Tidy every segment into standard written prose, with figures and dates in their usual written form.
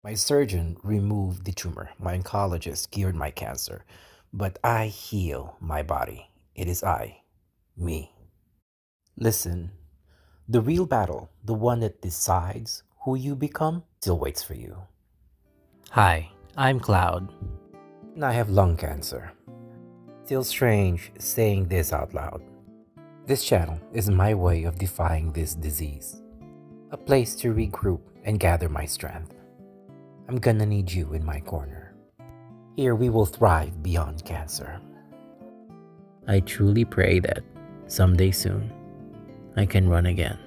My surgeon removed the tumor. My oncologist cured my cancer. But I heal my body. It is I, me. Listen, the real battle, the one that decides who you become, still waits for you. Hi, I'm Cloud, and I have lung cancer. Still strange saying this out loud. This channel is my way of defying this disease, a place to regroup and gather my strength. I'm gonna need you in my corner. Here we will thrive beyond cancer. I truly pray that someday soon I can run again.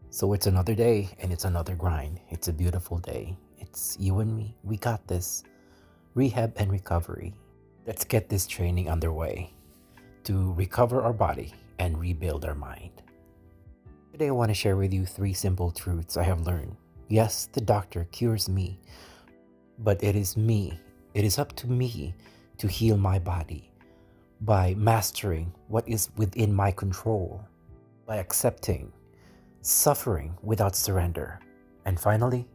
So it's another day and it's another grind. It's a beautiful day. It's you and me. We got this. Rehab and recovery. Let's get this training underway to recover our body and rebuild our mind. Today I want to share with you 3 simple truths I have learned. Yes, the doctor cures me, but it is me. It is up to me to heal my body by mastering what is within my control, by accepting suffering without surrender, and finally,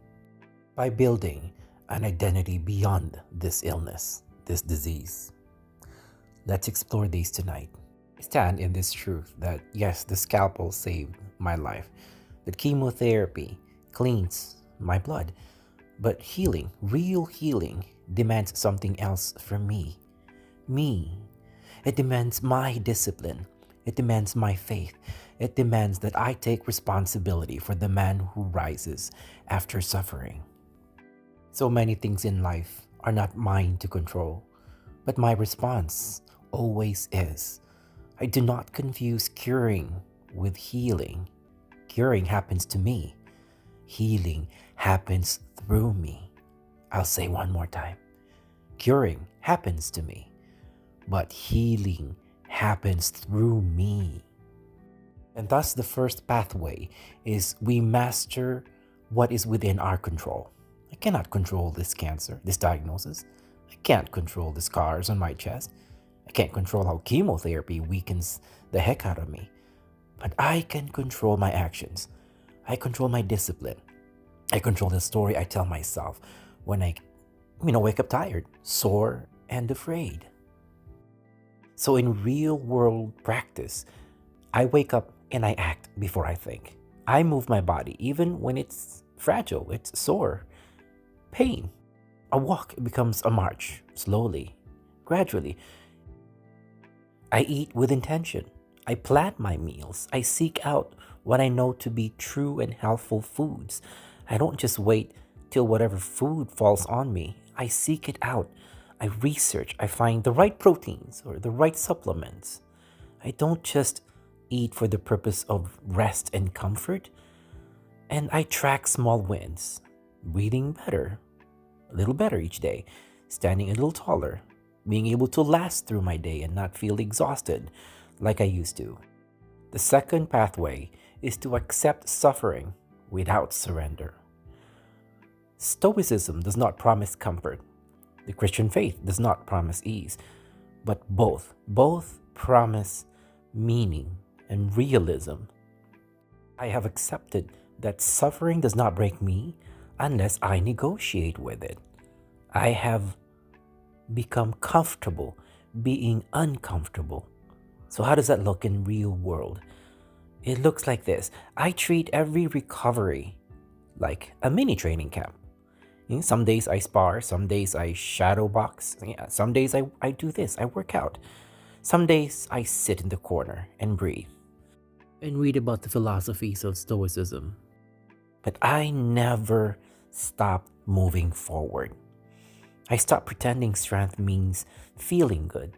by building an identity beyond this illness, this disease. Let's explore these tonight. I stand in this truth that yes, the scalpel saved my life, that chemotherapy cleans my blood, but healing, real healing, demands something else from me. Me. It demands my discipline. It demands my faith. It demands that I take responsibility for the man who rises after suffering. So many things in life are not mine to control, but my response always is. I do not confuse curing with healing. Curing happens to me. Healing happens through me. I'll say one more time. Curing happens to me, but healing happens through me. And thus the first pathway is we master what is within our control. I cannot control this cancer, this diagnosis. I can't control the scars on my chest. I can't control how chemotherapy weakens the heck out of me. But I can control my actions. I control my discipline. I control the story I tell myself when I wake up tired, sore, and afraid. So in real world practice, I wake up and I act before I think. I move my body even when it's fragile, it's sore, pain. A walk becomes a march, slowly, gradually. I eat with intention. I plan my meals. I seek out what I know to be true and healthful foods. I don't just wait till whatever food falls on me. I seek it out. I research. I find the right proteins or the right supplements. I don't just eat for the purpose of rest and comfort. And I track small wins. Breathing better, a little better each day. Standing a little taller. Being able to last through my day and not feel exhausted like I used to. The second pathway is to accept suffering without surrender. Stoicism does not promise comfort. The Christian faith does not promise ease, but both promise meaning and realism. I have accepted that suffering does not break me unless I negotiate with it. I have become comfortable being uncomfortable. So how does that look in real world? It looks like this. I treat every recovery like a mini training camp. Some days I spar, some days I shadow box, some days I do this, I work out. Some days I sit in the corner and breathe and read about the philosophies of Stoicism. But I never stop moving forward. I stop pretending strength means feeling good.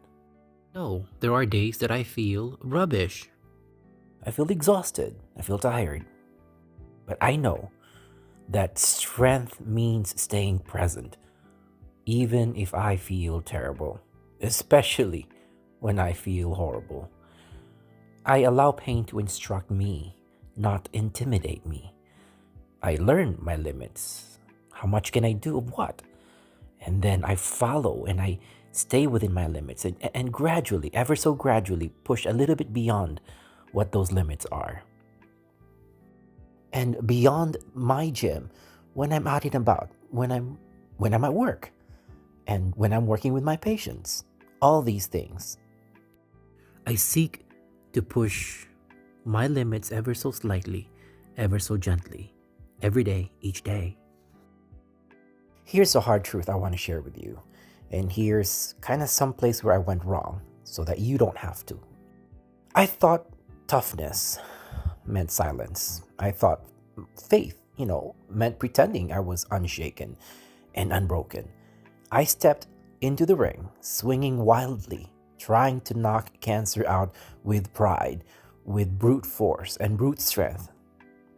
No, there are days that I feel rubbish. I feel exhausted. I feel tired. But I know that strength means staying present, even if I feel terrible, especially when I feel horrible. I allow pain to instruct me, not intimidate me. I learn my limits. How much can I do of what? And then I follow and I stay within my limits and gradually, ever so gradually, push a little bit beyond what those limits are. And beyond my gym, when I'm out and about, when I'm at work, and when I'm working with my patients. All these things. I seek to push my limits ever so slightly, ever so gently, every day, each day. Here's a hard truth I want to share with you. And here's kind of some place where I went wrong so that you don't have to. I thought toughness meant silence. I thought faith, meant pretending I was unshaken and unbroken. I stepped into the ring, swinging wildly, trying to knock cancer out with pride, with brute force and brute strength.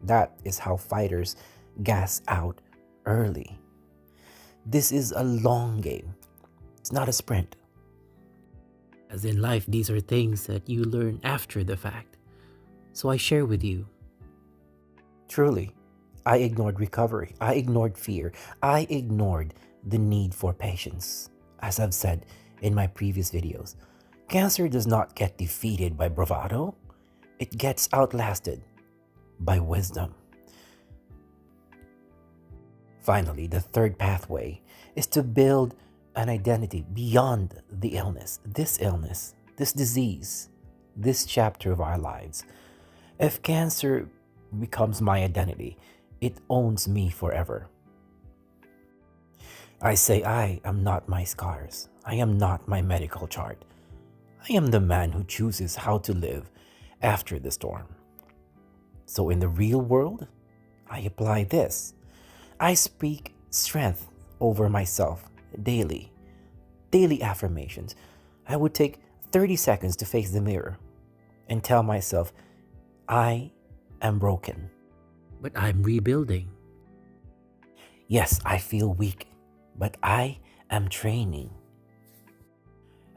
That is how fighters gas out early. This is a long game. It's not a sprint. As in life, these are things that you learn after the fact. So I share with you. Truly, I ignored recovery. I ignored fear. I ignored the need for patience. As I've said in my previous videos, cancer does not get defeated by bravado. It gets outlasted by wisdom. Finally, the third pathway is to build an identity beyond the illness, this disease, this chapter of our lives. If cancer becomes my identity, it owns me forever. I say I am not my scars. I am not my medical chart. I am the man who chooses how to live after the storm. So in the real world, I apply this. I speak strength over myself daily. Daily affirmations. I would take 30 seconds to face the mirror and tell myself, I am broken, but I'm rebuilding. Yes, I feel weak, but I am training.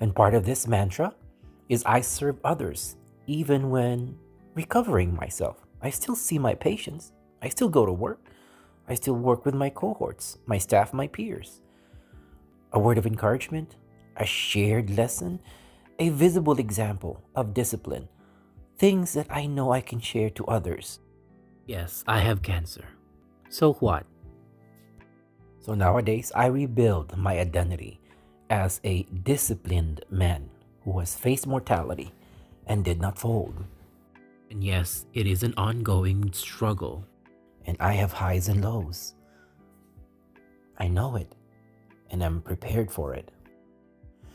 And part of this mantra is I serve others even when recovering myself. I still see my patients. I still go to work. I still work with my cohorts, my staff, my peers. A word of encouragement, a shared lesson, a visible example of discipline, things that I know I can share to others. Yes, I have cancer. So what? So nowadays, I rebuild my identity as a disciplined man who has faced mortality and did not fold. And yes, it is an ongoing struggle. And I have highs and lows. I know it, and I'm prepared for it.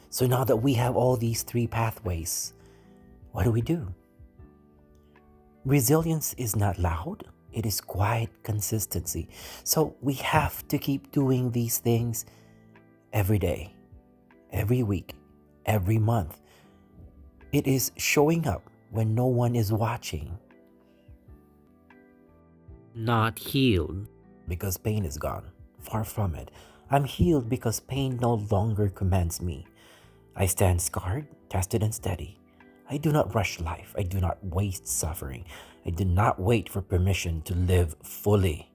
So now that we have all these three pathways, what do? Resilience is not loud. It is quiet consistency. So we have to keep doing these things every day, every week, every month. It is showing up when no one is watching. Not healed because pain is gone. Far from it. I'm healed because pain no longer commands me. I stand scarred, tested, and steady. I do not rush life. I do not waste suffering. I do not wait for permission to live fully.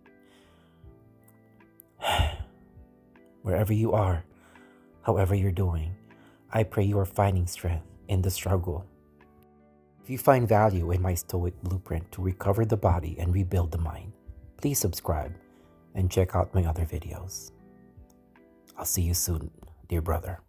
Wherever you are, however you're doing, I pray you are finding strength in the struggle. If you find value in my Stoic blueprint to recover the body and rebuild the mind, please subscribe and check out my other videos. I'll see you soon, dear brother.